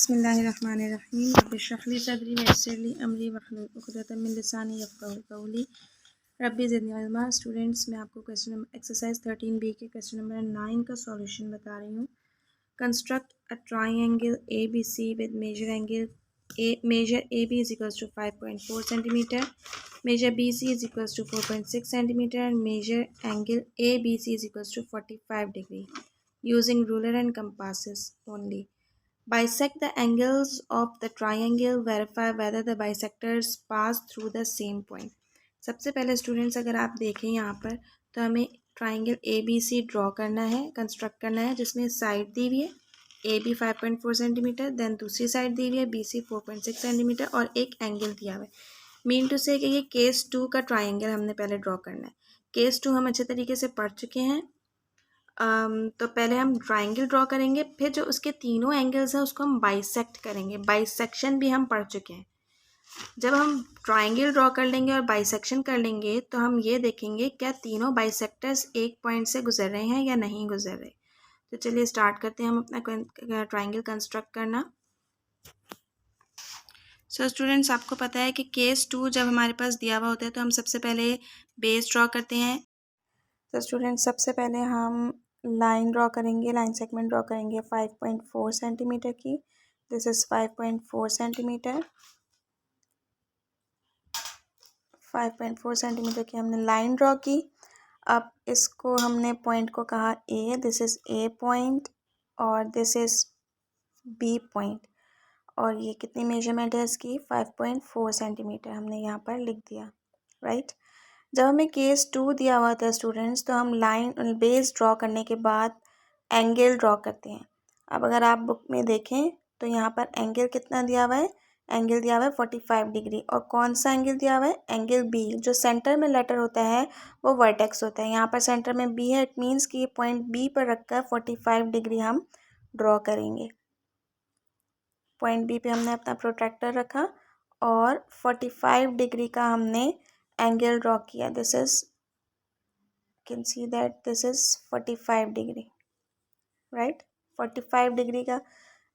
बिस्मिल्लाहिर्रहमानिर्रहीम रब्बि इश्रह ली सदरी वयस्सिर ली अमरी वहलुल उक़दतम मिन लिसानी यफ़क़हू क़ौली रब्बि ज़िदनी इल्मा। स्टूडेंट्स, मैं आपको क्वेश्चन एक्सरसाइज 13B के क्वेश्चन नंबर 9 का सॉल्यूशन बता रही हूँ। Construct a triangle ABC with measure angle measure AB is equals to 5.4 centimeter, measure BC is equals to 4.6 centimeter, and measure angle ABC is equals to 45 degree using ruler and compasses only. Bisect the angles of the triangle, verify whether the bisectors pass through the same point. सबसे पहले students, अगर आप देखें यहाँ पर तो हमें triangle ABC draw करना है, कंस्ट्रक्ट करना है, जिसमें साइड दी हुई है AB 5.4 सेंटीमीटर, देन दूसरी साइड दी हुई है BC 4.6 सेंटीमीटर और एक एंगल दिया हुआ है। मीन टू से कि ये केस 2 का ट्राइंगल हमने पहले ड्रॉ करना है। केस 2 हम अच्छे तरीके से पढ़ चुके हैं। तो पहले हम ट्राइंगल ड्रॉ करेंगे, फिर जो उसके तीनों एंगल्स हैं उसको हम बाइसेक्ट करेंगे। बाइसेक्शन भी हम पढ़ चुके हैं। जब हम ट्राइंगल ड्रॉ कर लेंगे और बाइसेक्शन कर लेंगे तो हम ये देखेंगे क्या तीनों बाइसेक्टर्स एक पॉइंट से गुजर रहे हैं या नहीं गुजर रहे। तो चलिए स्टार्ट करते हैं हम अपना ट्राइंगल कंस्ट्रक्ट करना। सो स्टूडेंट्स, आपको पता है कि केस 2 जब हमारे पास दिया हुआ होता है तो हम सबसे पहले बेस ड्रॉ करते हैं। तो स्टूडेंट्स, सबसे पहले हम लाइन ड्रॉ करेंगे, लाइन सेगमेंट ड्रॉ करेंगे 5.4 सेंटीमीटर की। This is 5.4 centimetre. 5.4 सेंटीमीटर की हमने लाइन ड्रॉ की। अब इसको हमने पॉइंट को कहा ए, दिस इज़ ए पॉइंट और दिस इज़ बी पॉइंट। और ये कितनी मेजरमेंट है इसकी? 5.4 सेंटीमीटर हमने यहाँ पर लिख दिया, राइट। जब हमें केस 2 दिया हुआ था स्टूडेंट्स, तो हम लाइन बेस ड्रॉ करने के बाद एंगल ड्रॉ करते हैं। अब अगर आप बुक में देखें तो यहाँ पर एंगल कितना दिया हुआ है? एंगल दिया हुआ है 45 डिग्री। और कौन सा एंगल दिया हुआ है? Angle B. जो सेंटर में लेटर होता है वो वर्टेक्स होता है। यहाँ पर सेंटर में बी है, इट मीन्स कि पॉइंट बी पर रखकर 45 डिग्री हम ड्रॉ करेंगे। पॉइंट बी पे हमने अपना प्रोट्रैक्टर रखा और 45 डिग्री का हमने एंगल ड्रॉ किया। This is can see that this is 45 degree, right. 45 degree का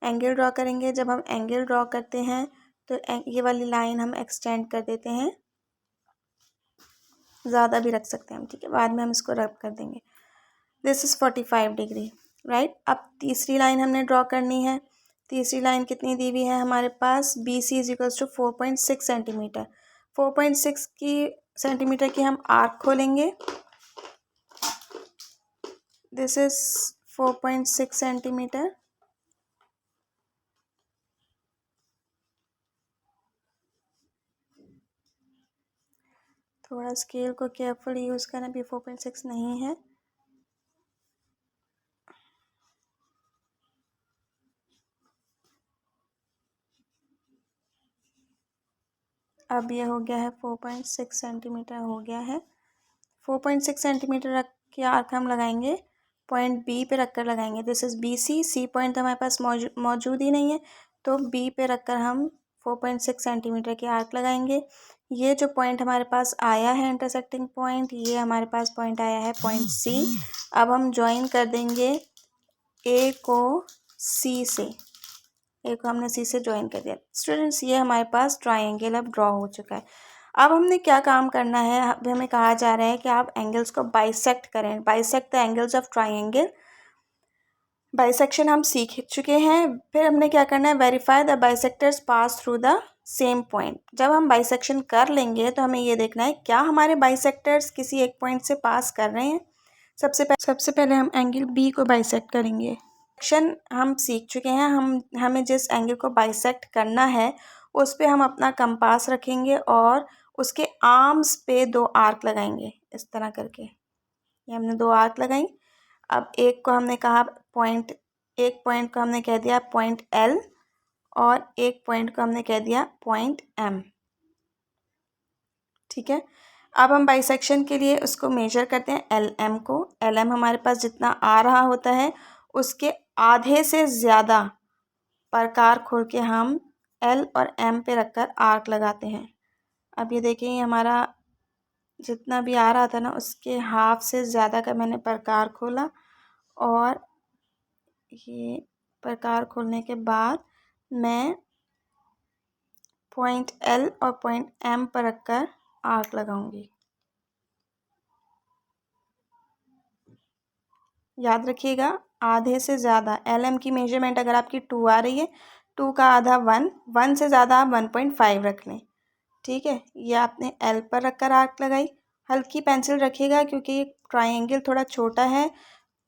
एंगल ड्रॉ करेंगे। जब हम एंगल ड्रॉ करते हैं तो ये वाली लाइन हम एक्सटेंड कर देते हैं, ज़्यादा भी रख सकते हैं हम, ठीक है, बाद में हम इसको रब कर देंगे। This is 45 degree, right. अब तीसरी लाइन हमने ड्रॉ करनी है। तीसरी लाइन कितनी दी हुई है हमारे पास? B C is equals to 4.6 centimetre. 4.6 centimetre की हम आर्क खोलेंगे। This is 4.6 centimetre. थोड़ा स्केल को केयरफुली यूज़ करना, भी 4.6 नहीं है। अब ये हो गया है 4.6 सेंटीमीटर हो गया है। 4.6 सेंटीमीटर रख के आर्क हम लगाएंगे, पॉइंट बी पे रखकर लगाएंगे। This is B C. C point हमारे पास मौजूद ही नहीं है, तो बी पे रखकर हम 4.6 सेंटीमीटर की आर्क लगाएंगे। ये जो पॉइंट हमारे पास आया है इंटरसेक्टिंग पॉइंट, ये हमारे पास पॉइंट आया है पॉइंट सी। अब हम ज्वाइन कर देंगे ए को सी से। ए को हमने सी से ज्वाइन कर दिया। स्टूडेंट्स, ये हमारे पास ट्राइंगल अब ड्रॉ हो चुका है। अब हमने क्या काम करना है? अब हमें कहा जा रहा है कि आप एंगल्स को बाइसेक्ट करें। Bisect the angles of triangle. Bisection हम सीख चुके हैं। फिर हमने क्या करना है? Verify the bisectors pass through the same point. जब हम बाइसेक्शन कर लेंगे तो हमें ये देखना है क्या हमारे बाइसेक्टर्स किसी एक पॉइंट से पास कर रहे हैं। सबसे पहले हम एंगल बी को बाइसेक्ट करेंगे। सेक्शन हम सीख चुके हैं। हमें जिस एंगल को बाइसेक्ट करना है उस पे हम अपना कंपास रखेंगे और उसके आर्म्स पे 2 आर्क लगाएंगे, इस तरह करके। ये हमने 2 आर्क लगाई। अब एक को हमने कहा एक पॉइंट को हमने कह दिया पॉइंट एल और एक पॉइंट को हमने कह दिया पॉइंट एम, ठीक है। अब हम बाइसेक्शन के लिए उसको मेजर करते हैं एल एम को। एल एम हमारे पास जितना आ रहा होता है उसके आधे से ज़्यादा प्रकार खोल के हम एल और एम पे रखकर आर्क लगाते हैं। अब ये देखिए, ये हमारा जितना भी आ रहा था ना उसके हाफ से ज़्यादा का मैंने प्रकार खोला और ये प्रकार खोलने के बाद मैं पॉइंट एल और पॉइंट एम पर रखकर आर्क लगाऊंगी। याद रखिएगा, आधे से ज़्यादा एल एम की मेजरमेंट अगर आपकी 2 आ रही है, 2 का आधा 1, 1 से ज़्यादा आप 1.5 रख लें। ठीक है, ये आपने एल पर रखकर आर्क लगाई। हल्की पेंसिल रखिएगा क्योंकि ट्रायंगल थोड़ा छोटा है,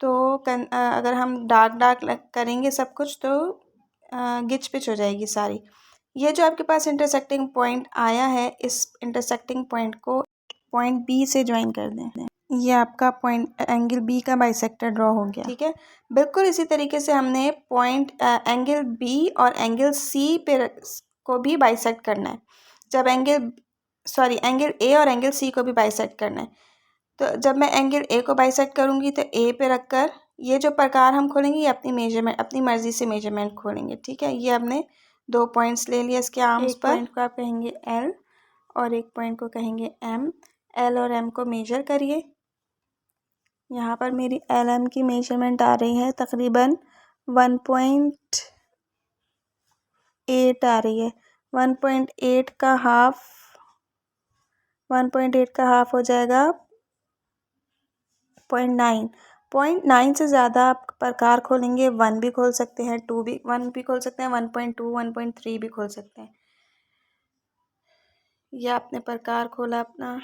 तो अगर हम डार्क डार्क करेंगे सब कुछ तो गिच पिच हो जाएगी सारी। ये जो आपके पास इंटरसेक्टिंग पॉइंट आया है, इस इंटरसेक्टिंग पॉइंट को पॉइंट बी से ज्वाइन कर दें। ये आपका पॉइंट एंगल बी का बाइसेक्टर ड्रॉ हो गया। ठीक है, बिल्कुल इसी तरीके से हमने पॉइंट एंगल बी और एंगल सी पे को भी बाइसेक्ट करना है। जब एंगल ए और एंगल सी को भी बाइसेक्ट करना है। तो जब मैं एंगल ए को बाइसेक्ट करूँगी तो ए पे रखकर ये जो प्रकार हम खोलेंगे, ये अपनी मर्ज़ी से मेजरमेंट खोलेंगे। ठीक है, ये हमने 2 पॉइंट्स ले लिया इसके आर्म्स पर। एक पॉइंट को आप कहेंगे एल और एक पॉइंट को कहेंगे एम। एल और एम को मेजर करिए। यहाँ पर मेरी एल एम की मेजरमेंट आ रही है तकरीबन 1.8 आ रही है। 1.8 का हाफ हो जाएगा 0.9। 0.9 से ज़्यादा आप प्रकार खोलेंगे, 1 भी खोल सकते हैं, 1 भी खोल सकते हैं, 1.2, 1.3 भी खोल सकते हैं। यह आपने प्रकार खोला, अपना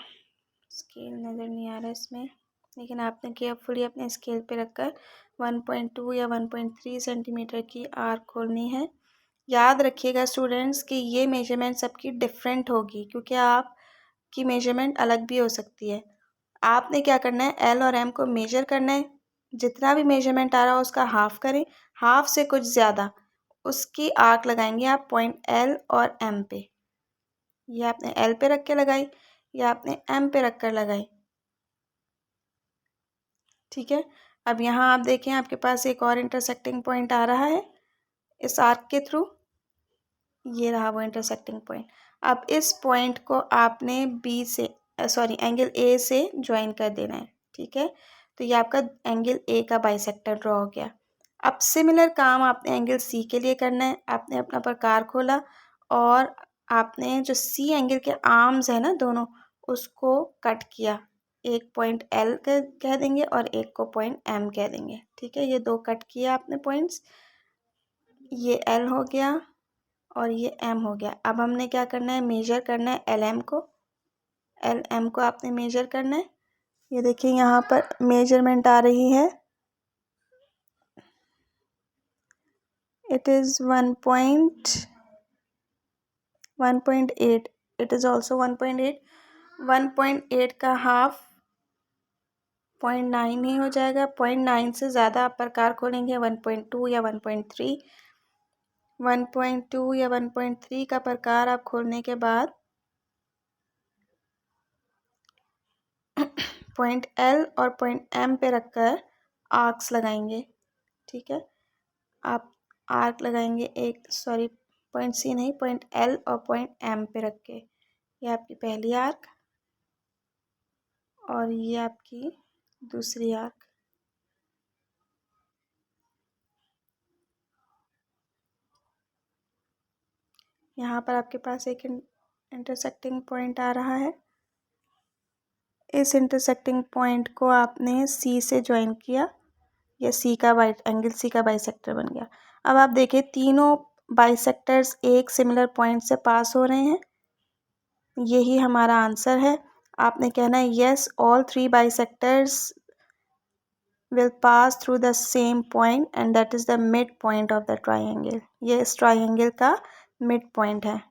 स्केल नज़र नहीं आ रहा इसमें, लेकिन आपने केयरफुली अपने स्केल पे रखकर 1.2 या 1.3 सेंटीमीटर की आर्क खोलनी है। याद रखिएगा स्टूडेंट्स कि ये मेजरमेंट सबकी डिफरेंट होगी, क्योंकि आपकी मेजरमेंट अलग भी हो सकती है। आपने क्या करना है, एल और एम को मेजर करना है। जितना भी मेजरमेंट आ रहा हो उसका हाफ करें, हाफ से कुछ ज़्यादा उसकी आर्क लगाएंगे आप पॉइंट एल और एम पे। ये आपने एल पे रख के लगाई, या आपने एम पे रख कर लगाई। ठीक है, अब यहाँ आप देखें आपके पास एक और इंटरसेक्टिंग पॉइंट आ रहा है इस आर्क के थ्रू। ये रहा वो इंटरसेक्टिंग पॉइंट। अब इस पॉइंट को आपने एंगल ए से ज्वाइन कर देना है। ठीक है, तो ये आपका एंगल ए का बाइसेक्टर ड्रॉ हो गया। अब सिमिलर काम आपने एंगल सी के लिए करना है। आपने अपना प्रकार खोला और आपने जो सी एंगल के आर्म्स है ना दोनों, उसको कट किया। एक पॉइंट एल कह देंगे और एक को पॉइंट एम कह देंगे। ठीक है, ये 2 कट किया आपने पॉइंट्स, ये एल हो गया और ये एम हो गया। अब हमने क्या करना है, मेजर करना है एल एम को आपने मेजर करना है। ये देखिए यहाँ पर मेजरमेंट आ रही है, it is 1.8। It is also 1.8। 1.8 का हाफ 0.9 ही हो जाएगा। 0.9 से ज़्यादा आप प्रकार खोलेंगे 1.2 या 1.3। 1.2 या 1.3 का प्रकार आप खोलने के बाद पॉइंट एल और पॉइंट एम पे रखकर आर्क्स लगाएंगे। ठीक है, आप आर्क लगाएंगे पॉइंट सी नहीं, पॉइंट एल और पॉइंट एम पे रख के। ये आपकी पहली आर्क और ये आपकी दूसरी आर्क। यहाँ पर आपके पास एक इंटरसेक्टिंग पॉइंट आ रहा है। इस इंटरसेक्टिंग पॉइंट को आपने सी से ज्वाइन किया, ये एंगल सी का बाइसेक्टर बन गया। अब आप देखिए तीनों बाइसेक्टर्स एक सिमिलर पॉइंट से पास हो रहे हैं, यही हमारा आंसर है। आपने कहना है yes, all 3 bisectors will pass through the same point and that is the mid point of the triangle. ये इस ट्राइंगल का मिड पॉइंट है।